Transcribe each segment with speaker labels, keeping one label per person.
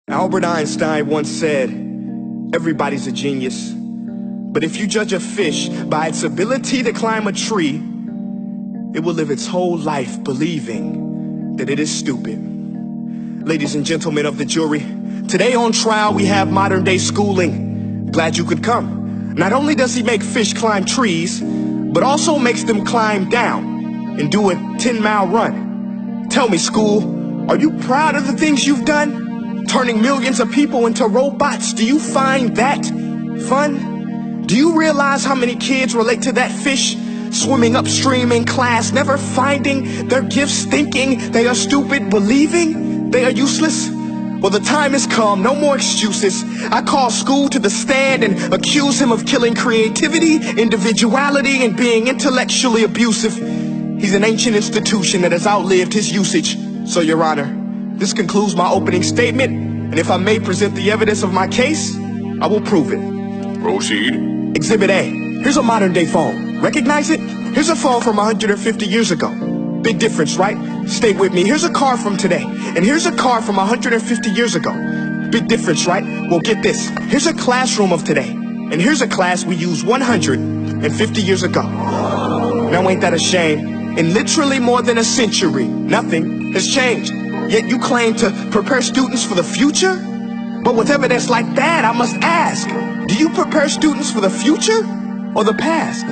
Speaker 1: Albert Einstein once said, everybody's a genius, but if you judge a fish by its ability to climb a tree, it will live its whole life believing that it is stupid. Ladies and gentlemen of the jury, today on trial we have modern day schooling. Glad you could come. Not only does he make fish climb trees, but also makes them climb down and do a 10-mile run. Tell me, school, are you proud of the things you've done? Turning millions of people into robots, do you find that fun? Do you realize how many kids relate to that fish swimming upstream in class, never finding their gifts, thinking they are stupid, believing they are useless? Well, the time has come, no more excuses. I call school to the stand and accuse him of killing creativity, individuality, and being intellectually abusive. He's an ancient institution that has outlived his usage. So, Your Honor, this concludes my opening statement, and if I may present the evidence of my case, I will prove it.
Speaker 2: Proceed.
Speaker 1: Exhibit A. Here's a modern-day phone. Recognize it? Here's a phone from 150 years ago. Big difference, right? Stay with me. Here's a car from today, and here's a car from 150 years ago. Big difference, right? Well, get this. Here's a classroom of today, and here's a class we used 150 years ago. Now, ain't that a shame? In literally more than a century, nothing has changed. Yet you claim to prepare students for the future? But with evidence like that, I must ask, do you prepare students for the future or the past?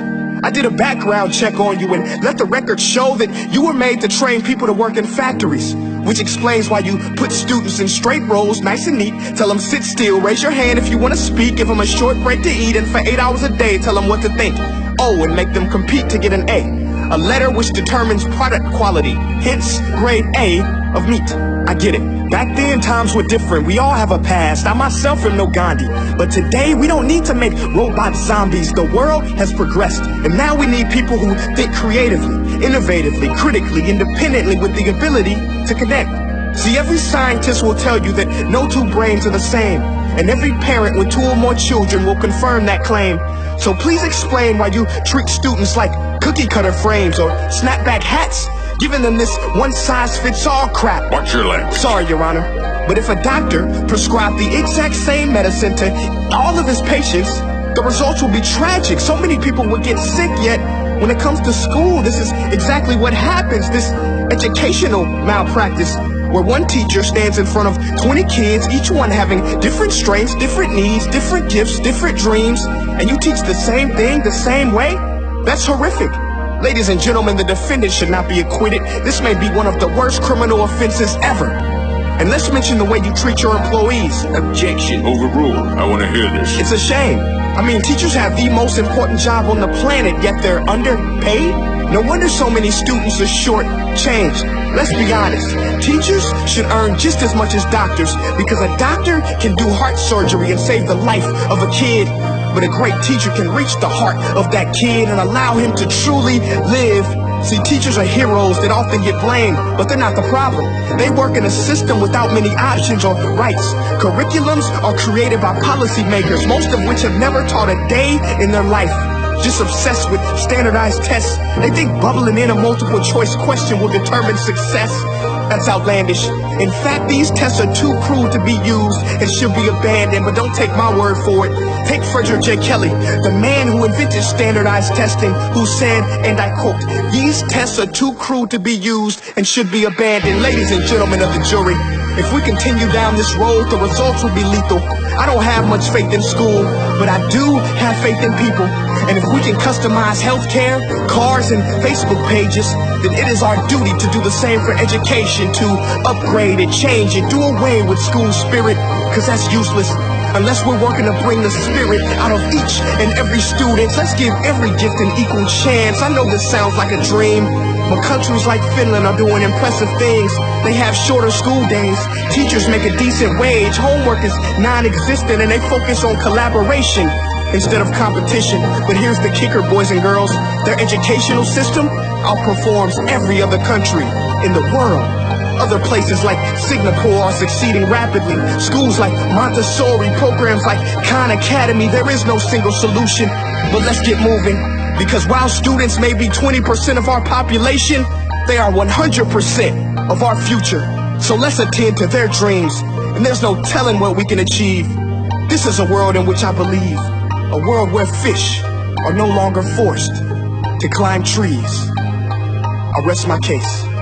Speaker 1: I did a background check on you and let the record show that you were made to train people to work in factories, which explains why you put students in straight rows, nice and neat, tell them sit still, raise your hand if you want to speak, give them a short break to eat, and for 8 hours a day, tell them what to think. Oh, and make them compete to get an A letter which determines product quality, hence grade A of meat. I get it. Back then, times were different. We all have a past. I myself am no Gandhi. But today, we don't need to make robot zombies. The world has progressed. And now we need people who think creatively, innovatively, critically, independently, with the ability to connect. See, every scientist will tell you that no two brains are the same. And every parent with 2 or more children will confirm that claim. So please explain why you treat students like cookie cutter frames or snapback hats, giving them this one-size-fits-all crap.
Speaker 2: Watch your language.
Speaker 1: Sorry, Your Honor, but if a doctor prescribed the exact same medicine to all of his patients, the results will be tragic. So many people will get sick, yet when it comes to school, this is exactly what happens. This educational malpractice, where one teacher stands in front of 20 kids, each one having different strengths, different needs, different gifts, different dreams, and you teach the same thing the same way? That's horrific. Ladies and gentlemen, the defendant should not be acquitted. This may be one of the worst criminal offenses ever. And let's mention the way you treat your employees.
Speaker 2: Objection. Overruled. I want to hear this.
Speaker 1: It's a shame. I mean, teachers have the most important job on the planet, yet they're underpaid? No wonder so many students are short-changed. Let's be honest. Teachers should earn just as much as doctors, because a doctor can do heart surgery and save the life of a kid. But a great teacher can reach the heart of that kid and allow him to truly live. See, teachers are heroes that often get blamed, but they're not the problem. They work in a system without many options or rights. Curriculums are created by policymakers, most of which have never taught a day in their life. Just obsessed with standardized tests. They think bubbling in a multiple choice question will determine success. That's outlandish. In fact, these tests are too cruel to be used and should be abandoned, but don't take my word for it. Take Frederick J. Kelly, the man who invented standardized testing, who said, and I quote, "These tests are too cruel to be used and should be abandoned." Ladies and gentlemen of the jury, if we continue down this road, the results will be lethal. I don't have much faith in school, but I do have faith in people. And if we can customize healthcare, cars, and Facebook pages, then it is our duty to do the same for education, to upgrade it, change it, do away with school spirit, because that's useless. Unless we're working to bring the spirit out of each and every student. Let's give every gift an equal chance. I know this sounds like a dream, but countries like Finland are doing impressive things. They have shorter school days, teachers make a decent wage, homework is non-existent, and they focus on collaboration instead of competition. But here's the kicker, boys and girls. Their educational system outperforms every other country in the world. Other places like Singapore are succeeding rapidly. Schools like Montessori, programs like Khan Academy, there is no single solution. But let's get moving, because while students may be 20% of our population, they are 100% of our future. So let's attend to their dreams and there's no telling what we can achieve. This is a world in which I believe, a world where fish are no longer forced to climb trees. I rest my case.